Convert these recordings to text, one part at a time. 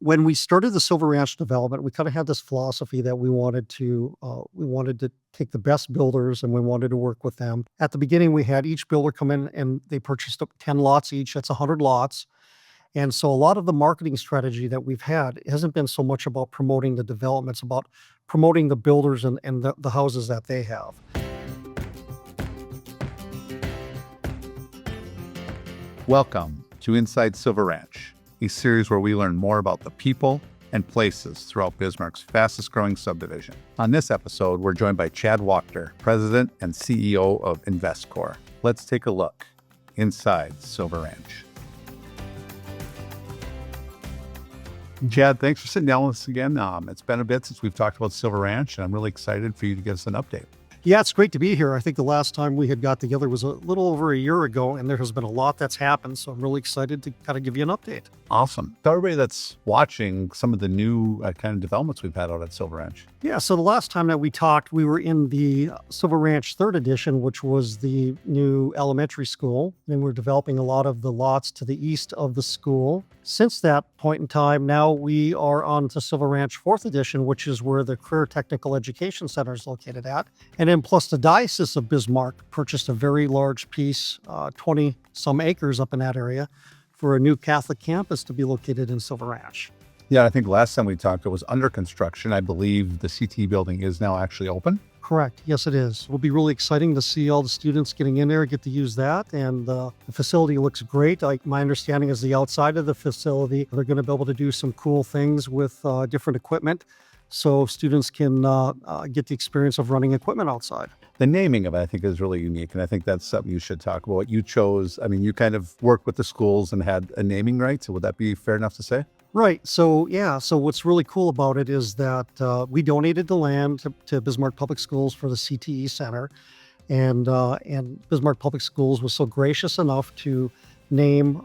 When we started the Silver Ranch development, we kind of had this philosophy that we wanted to take the best builders and we wanted to work with them. At the beginning, we had each builder come in and they purchased up 10 lots each. That's 100 lots. And so a lot of the marketing strategy that we've had hasn't been so much about promoting the developments, about promoting the builders and the houses that they have. Welcome to Inside Silver Ranch, a series where we learn more about the people and places throughout Bismarck's fastest growing subdivision. On this episode, we're joined by Chad Wachter, President and CEO of Investcore. Let's take a look inside Silver Ranch. Chad, thanks for sitting down with us again. It's been a bit since we've talked about Silver Ranch, and I'm really excited for you to give us an update. Yeah, it's great to be here. I think the last time we had got together was a little over a year ago, and there has been a lot that's happened. So I'm really excited to kind of give you an update. Awesome. Tell everybody that's watching some of the new kind of developments we've had out at Silver Ranch. Yeah, so the last time that we talked, we were in the Silver Ranch 3rd edition, which was the new elementary school. And we're developing a lot of the lots to the east of the school. Since that point in time, now we are on to Silver Ranch 4th edition, which is where the Career Technical Education Center is located at. And then plus the Diocese of Bismarck purchased a very large piece, 20 some acres up in that area, for a new Catholic campus to be located in Silver Ranch. Yeah, I think last time we talked, it was under construction. I believe the CT building is now actually open. Correct. Yes, it is. It'll be really exciting to see all the students getting in there, get to use that. And the facility looks great. My understanding is the outside of the facility, they're going to be able to do some cool things with different equipment. So students can get the experience of running equipment outside. The naming of it, I think, is really unique. And I think that's something you should talk about. You chose, you kind of worked with the schools and had a naming right. So would that be fair enough to say? Right. So, yeah. So what's really cool about it is that we donated the land to Bismarck Public Schools for the CTE Center. And Bismarck Public Schools was so gracious enough to name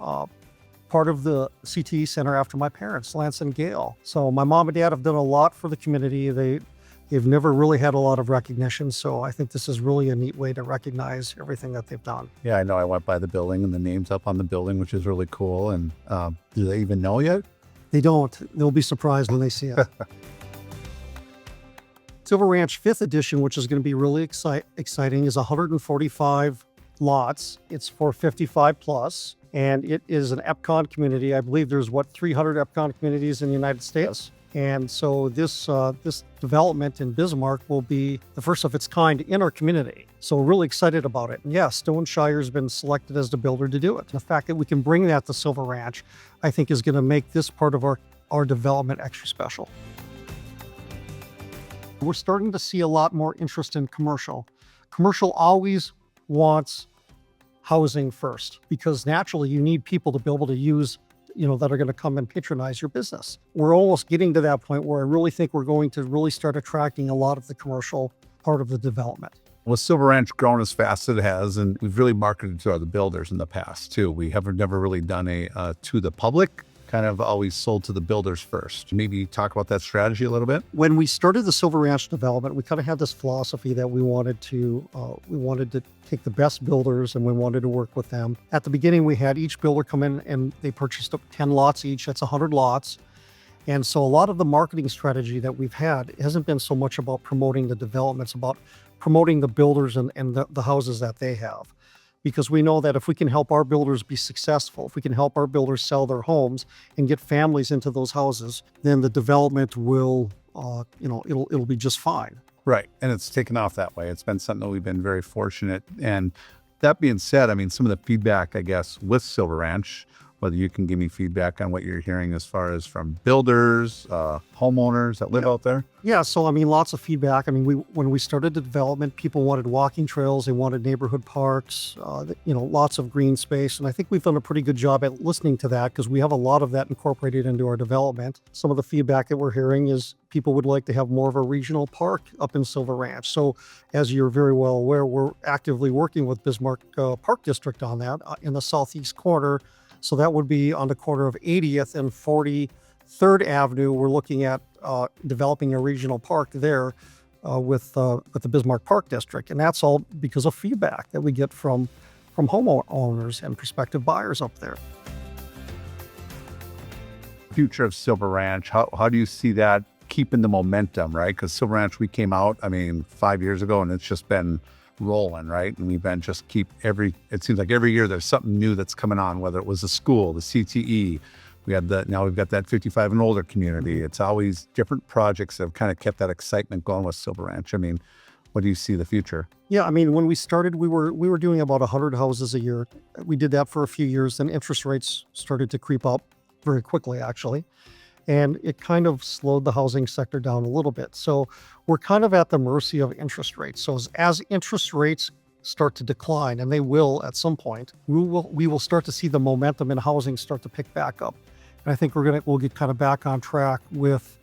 part of the CTE Center after my parents, Lance and Gail. So my mom and dad have done a lot for the community. They've never really had a lot of recognition. So I think this is really a neat way to recognize everything that they've done. Yeah, I know. I went by the building and the name's up on the building, which is really cool. And do they even know yet? They don't. They'll be surprised when they see it. Silver Ranch 5th edition, which is going to be really exciting, is 145 lots. It's for 55 plus, and it is an EPCON community. I believe there's 300 EPCON communities in the United States. And so this development in Bismarck will be the first of its kind in our community. So we're really excited about it. And yeah, Stone Shire has been selected as the builder to do it. The fact that we can bring that to Silver Ranch, I think, is going to make this part of our development extra special. We're starting to see a lot more interest in commercial. Commercial always wants housing first, because naturally you need people to be able to use that are going to come and patronize your business. We're almost getting to that point where I really think we're going to really start attracting a lot of the commercial part of the development. Well, Silver Ranch grown as fast as it has, and we've really marketed to other builders in the past too. We have never really done a to the public, kind of always sold to the builders first. Maybe talk about that strategy a little bit. When we started the Silver Ranch development, we kind of had this philosophy that we wanted to take the best builders and we wanted to work with them. At the beginning, we had each builder come in and they purchased up 10 lots each. That's 100 lots. And so a lot of the marketing strategy that we've had hasn't been so much about promoting the developments, about promoting the builders and the houses that they have. Because we know that if we can help our builders be successful, if we can help our builders sell their homes and get families into those houses, then the development will, it'll be just fine. Right. And it's taken off that way. It's been something that we've been very fortunate. And that being said, some of the feedback, I guess, with Silver Ranch, whether you can give me feedback on what you're hearing as far as from builders, homeowners that live out there. Yeah, so lots of feedback. When we started the development, people wanted walking trails, they wanted neighborhood parks, lots of green space. And I think we've done a pretty good job at listening to that because we have a lot of that incorporated into our development. Some of the feedback that we're hearing is people would like to have more of a regional park up in Silver Ranch. So as you're very well aware, we're actively working with Bismarck Park District on that in the southeast corner. So that would be on the corner of 80th and 43rd Avenue. We're looking at developing a regional park there with the Bismarck Park District. And that's all because of feedback that we get from homeowners and prospective buyers up there. future of Silver Ranch? How do you see that keeping the momentum, right? Because Silver Ranch, we came out, 5 years ago, and it's just been rolling, right? And we've been just it seems like every year there's something new that's coming on, whether it was the school, the CTE, now we've got that 55 and older community. It's always different projects that have kind of kept that excitement going with Silver Ranch. What do you see the future? Yeah, when we started, we were doing about 100 houses a year. We did that for a few years, then interest rates started to creep up very quickly, actually. And it kind of slowed the housing sector down a little bit. So we're kind of at the mercy of interest rates. So as interest rates start to decline, and they will at some point, we will start to see the momentum in housing start to pick back up. And I think we'll get kind of back on track with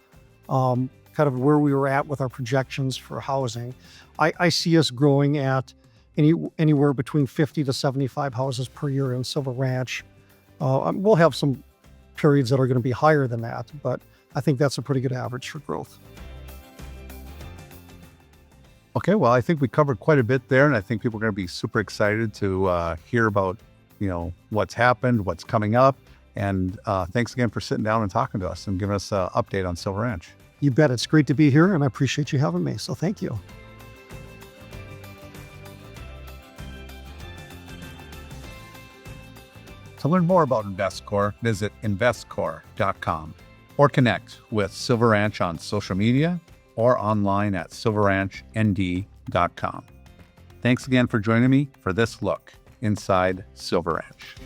kind of where we were at with our projections for housing. I see us growing at anywhere between 50 to 75 houses per year in Silver Ranch. We'll have some periods that are going to be higher than that, but I think that's a pretty good average for growth. Okay, well, I think we covered quite a bit there, and I think people are going to be super excited to hear about, what's happened, what's coming up. And thanks again for sitting down and talking to us and giving us an update on Silver Ranch. You bet. It's great to be here, and I appreciate you having me. So thank you. To learn more about Investcore, visit investcore.com or connect with Silver Ranch on social media or online at silverranchnd.com. Thanks again for joining me for this look inside Silver Ranch.